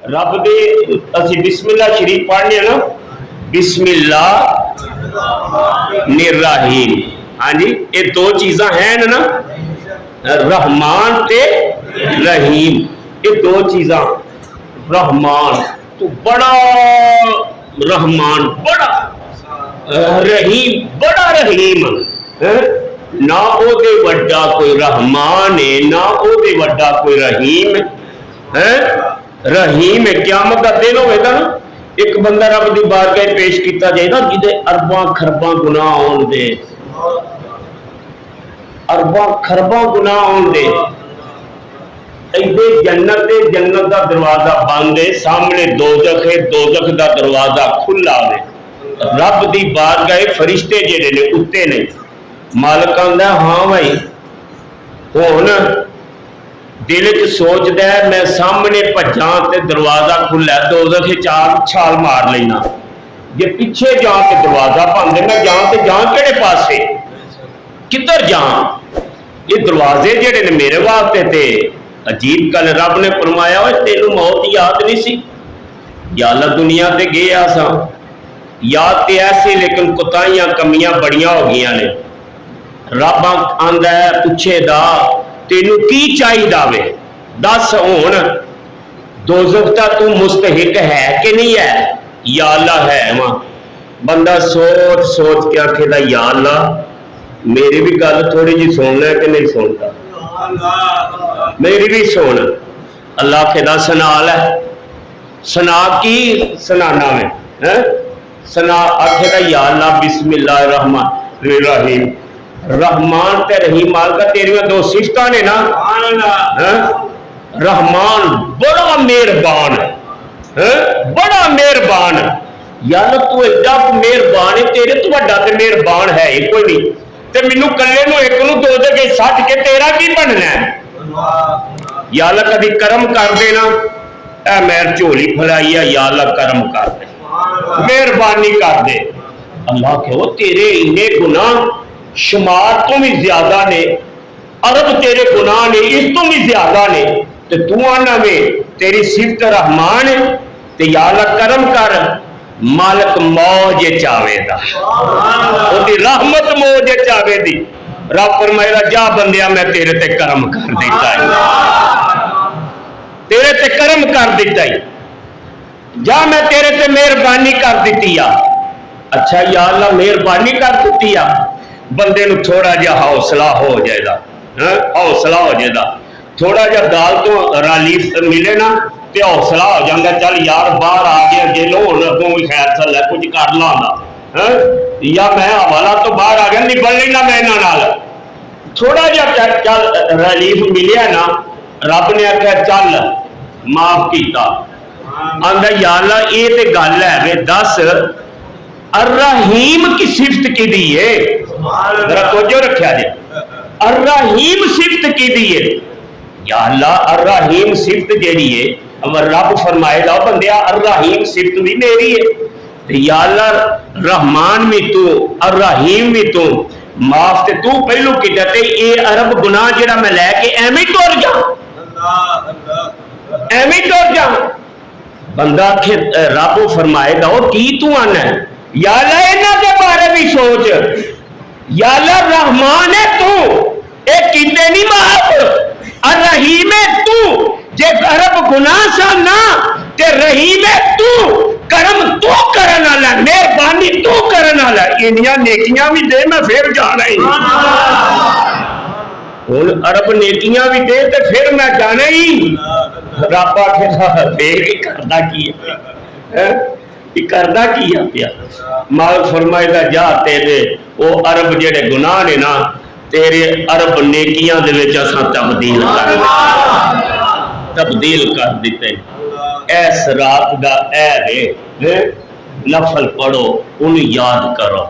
रब दे असी बिस्मिल्लाह शरीफ पढ़ने ना, बिस्मिल्लाह निर्रहीम। हाँ जी, ये दो चीज़ां हैं ना, रहमान ते रहीम, ये दो चीज़ां। रहमान तो बड़ा रहमान, बड़ा रहीम, बड़ा रहीम है। ना ओदे वड्डा कोई रहमान है, ना ओदे वड्डा कोई रहीम है। रहीम है, क़यामत दा दिन होएगा ना, एक बंदा रब दी बारगाह पेश किया जाएगा जिदे अरबां खरबां गुनाह होण दे, अरबां खरबां गुनाह होण दे। इधर जन्नत है, जन्नत का दरवाजा बंद है, सामने दोजख है, दोजख का दरवाजा खुला है। रब दी बारगाह फरिश्ते जेडे ने उत्ते ने। मालिक आंदा हाँ भाई हुण दिल च सोचदा है मैं सामने भज्जां ते दरवाजा खुला है, दोजख चार छाल मार लेना, जे पिछे जा के दरवाजा बंद है मैं जां ते जां किहड़े पासे, किधर जां? ये दरवाजे जेडे ने मेरे वास्ते ते अजीब गल रब ने फरमाया तेनू मौत याद नहीं सी? या अल्लाह दुनिया ते गया सा, याद ते ऐसे लेकिन कुताइयां कमियां बड़ियां हो गई ने। रब आंदा है पुछेदा तेनू की चाहिदा वे, दस हुण दोज़ख दा तू मुस्तहिक है कि नहीं है? या अल्लाह है वहां। बंदा सोच सोच के आखेदा या अल्लाह मेरी भी गल थोड़ी जी सुन ले कि नहीं सुनता, मेरी भी सुन। अल्लाह आखेदा सुना लै, सुना की सुनाना में है? सुना आखेदा या अल्लाह बिस्मिल्लाह रहमान रहीम। रहमान ते रहीम मालका तेरियां दो सिफतां ने ना, रहमान बड़ा मेहरबान है, बड़ा मेहरबान। यार तू एडा मेहरबान है, तेरे तो वड्डा ते मेहरबान है ही कोई नहीं, ते मैनू कल्ले नू एक नू दो जगह सट के तेरा की बनना है? या अल्लाह कभी करम कर देना, ऐ मैं झोली फैलाई है, या अल्लाह करम कर दे, मेहरबानी कर दे। अल्लाह कहो तेरे इन्ने गुनाह शुमार तो भी ज्यादा ने, अरब तेरे गुनाह ने इस तो भी ज्यादा ने, ते तू आना वे तेरी सिफत रहमान है, ते या अल्लाह करम कर। मालिक मौज चावेदा, ओदी रहमत मौज चावेदी। रब फरमाएगा जा बंदिया मैं तेरे ते करम कर दिता है, तेरे ते करम कर दिता है, जा मैं तेरे ते मेहरबानी कर दी। अच्छा या अल्लाह मेहरबानी कर दी, बंदे नू थोड़ा जा हौसला हो जाएगा, हौसला हो जाएगा, थोड़ा जा गाल तो रिलीफ मिले ना तो हौसला हो जाता, चल यार बाहर आ गया जेल होने अगों भी खैर चल है कुछ कर ला, या मैं हवाला तो बाहर आ गया निबड़ लेना मैं इन्हां नाल, थोड़ा जा चल रिलीफ मिलिया ना। रब ने आख्या चल माफ किया, आंदा या अल्लाह ये ते गल है वे दस अर्रहीम की सिफत की दी है, जरा तवज्जो रखिया जे, अर्रहीम सिफत की दी है। या अल्लाह अर्रहीम सिफत जेड़ी है रब फरमाएगा बंदिया अर्रहीम सिफत भी मेरी है, तो या अल्लाह रहमान भी तू अर्रहीम भी तू, माफ ते तू पहलू किया, ते ये अरब गुनाह जेड़ा मैं लैके एवें तुर जा, एवें तुर जा। बंदा रब फरमाएगा वो की तू आना है? या अल्लाह इन्हां दे बारे भी सोच, या अल्लाह रहमान है तू, ए कीते नहीं माफ, अर्रहीम है तू, जे अरब गुनाह सा ना ते रहीम है तू, करम तू करन वाला, मेहरबानी तू करन वाला, इन्नियां नेकियां भी दे मैं फिर जाना ही। हुण अरब नेकियां भी दे ते फिर मैं जाना ही। रब आखेगा देख करदा की है, करदा की है पिया? मालिक फरमाएगा जा तेरे वो अरब जेड़े गुनाह ने ना तेरे अरब नेकियां दे विच असां तब्दील कर दिते। ऐस रात दा ऐ नफल पढ़ो, उन्हें याद करो।